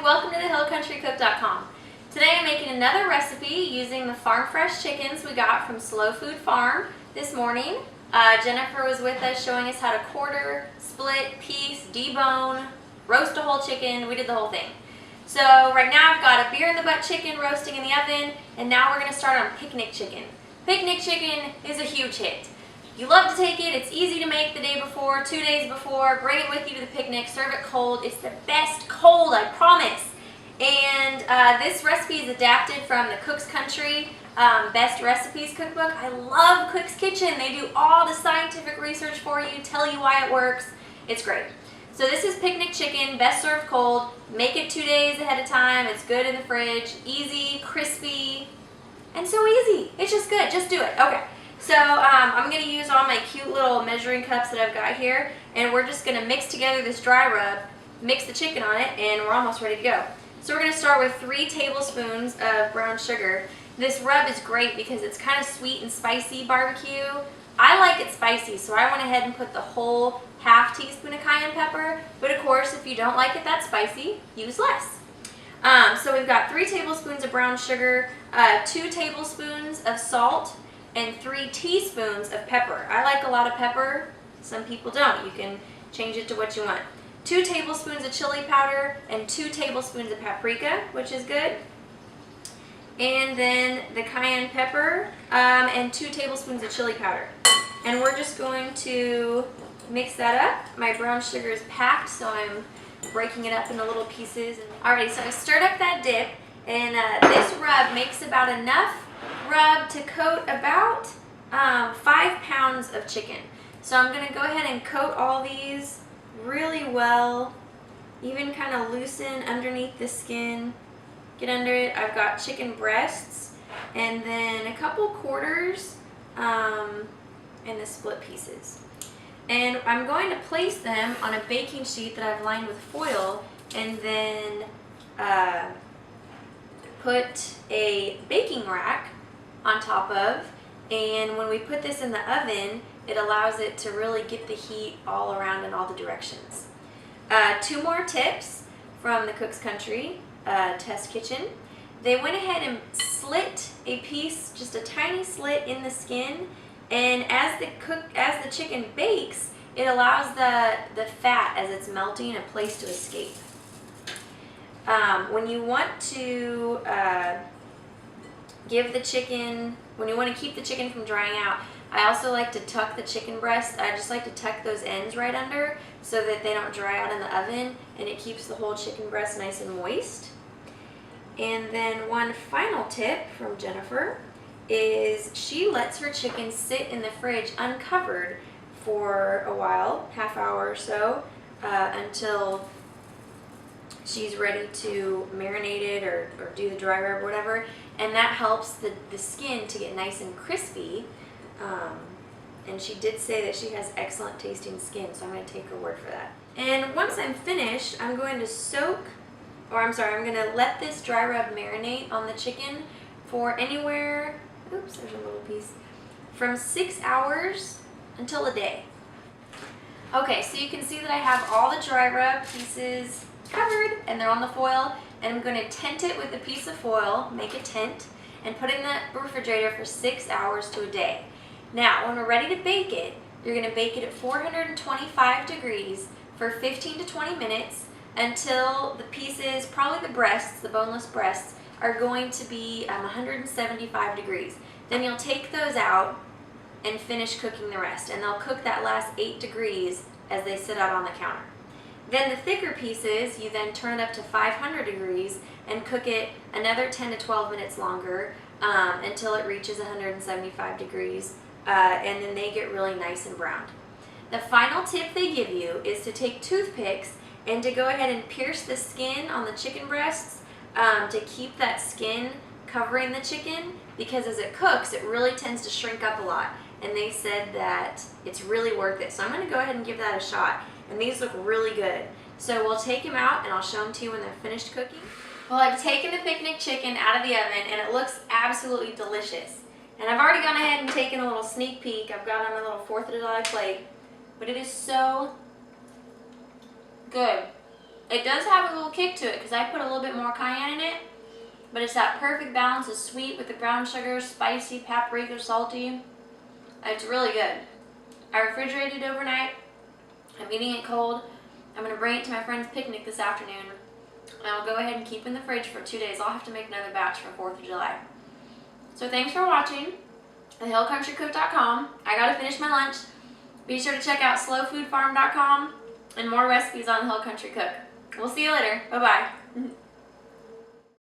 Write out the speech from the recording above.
welcome to thehillcountrycook.com. Today I'm making another recipe using the farm fresh chickens we got from Slow Food Farm this morning. Jennifer was with us showing us how to quarter, split, piece, debone, roast a whole chicken. We did the whole thing. So right now I've got a beer in the butt chicken roasting in the oven, and now we're going to start on picnic chicken. Picnic chicken is a huge hit. You love to take it, it's easy to make the day before, 2 days before, bring it with you to the picnic, serve it cold. It's the best cold, I promise. And this recipe is adapted from the Cook's Country Best Recipes cookbook. I love Cook's Kitchen. They do all the scientific research for you, tell you why it works. It's great. So this is picnic chicken, best served cold. Make it 2 days ahead of time. It's good in the fridge, easy, crispy, and so easy. It's just good, just do it. Okay. So I'm going to use all my cute little measuring cups that I've got here, and we're just going to mix together this dry rub, mix the chicken on it, and we're almost ready to go. So we're going to start with 3 tablespoons of brown sugar. This rub is great because it's kind of sweet and spicy barbecue. I like it spicy, so I went ahead and put the whole ½ teaspoon of cayenne pepper, but of course if you don't like it that spicy, use less. So we've got 3 tablespoons of brown sugar, 2 tablespoons of salt, and 3 teaspoons of pepper. I like a lot of pepper. Some people don't. You can change it to what you want. 2 tablespoons of chili powder and 2 tablespoons of paprika, which is good. And then the cayenne pepper and 2 tablespoons of chili powder. And we're just going to mix that up. My brown sugar is packed, so I'm breaking it up into little pieces. Alrighty, so I stirred up that dip, and this rub makes about enough rub to coat about 5 pounds of chicken. So I'm going to go ahead and coat all these really well, even kind of loosen underneath the skin, get under it. I've got chicken breasts and then a couple quarters and the split pieces. And I'm going to place them on a baking sheet that I've lined with foil, and then put a baking rack on top of, and when we put this in the oven, it allows it to really get the heat all around in all the directions. 2 more tips from the Cook's Country Test Kitchen. They went ahead and slit a piece, just a tiny slit in the skin, and as the chicken bakes, it allows the fat as it's melting a place to escape. When you want to when you want to keep the chicken from drying out, I also like to tuck the chicken breasts. I just like to tuck those ends right under so that they don't dry out in the oven, and it keeps the whole chicken breast nice and moist. And then one final tip from Jennifer is she lets her chicken sit in the fridge uncovered for a while, ½ hour or so, until she's ready to marinate it or do the dry rub or whatever, and that helps the skin to get nice and crispy. And she did say that she has excellent tasting skin, so I'm going to take her word for that. And once I'm finished, I'm going to let this dry rub marinate on the chicken for anywhere, oops, there's a little piece, from 6 hours until a day. Okay, so you can see that I have all the dry rub pieces covered, and they're on the foil, and I'm going to tent it with a piece of foil, make a tent, and put it in the refrigerator for 6 hours to a day. Now, when we're ready to bake it, you're going to bake it at 425 degrees for 15 to 20 minutes until the pieces, probably the breasts, the boneless breasts, are going to be 175 degrees. Then you'll take those out and finish cooking the rest, and they'll cook that last 8 degrees as they sit out on the counter. Then the thicker pieces, you then turn it up to 500 degrees and cook it another 10 to 12 minutes longer until it reaches 175 degrees, and then they get really nice and browned. The final tip they give you is to take toothpicks and to go ahead and pierce the skin on the chicken breasts to keep that skin covering the chicken, because as it cooks, it really tends to shrink up a lot, and they said that it's really worth it. So I'm going to go ahead and give that a shot. And these look really good. So we'll take them out and I'll show them to you when they're finished cooking. Well, I've taken the picnic chicken out of the oven and it looks absolutely delicious. And I've already gone ahead and taken a little sneak peek. I've got it on my little 4th of July plate. But it is so good. It does have a little kick to it because I put a little bit more cayenne in it, but it's that perfect balance of sweet with the brown sugar, spicy, paprika, salty. It's really good. I refrigerated it overnight. I'm eating it cold. I'm going to bring it to my friend's picnic this afternoon. And I'll go ahead and keep it in the fridge for 2 days. I'll have to make another batch for 4th of July. So thanks for watching. TheHillCountryCook.com. I gotta finish my lunch. Be sure to check out slowfoodfarm.com and more recipes on The Hill Country Cook. We'll see you later. Bye-bye.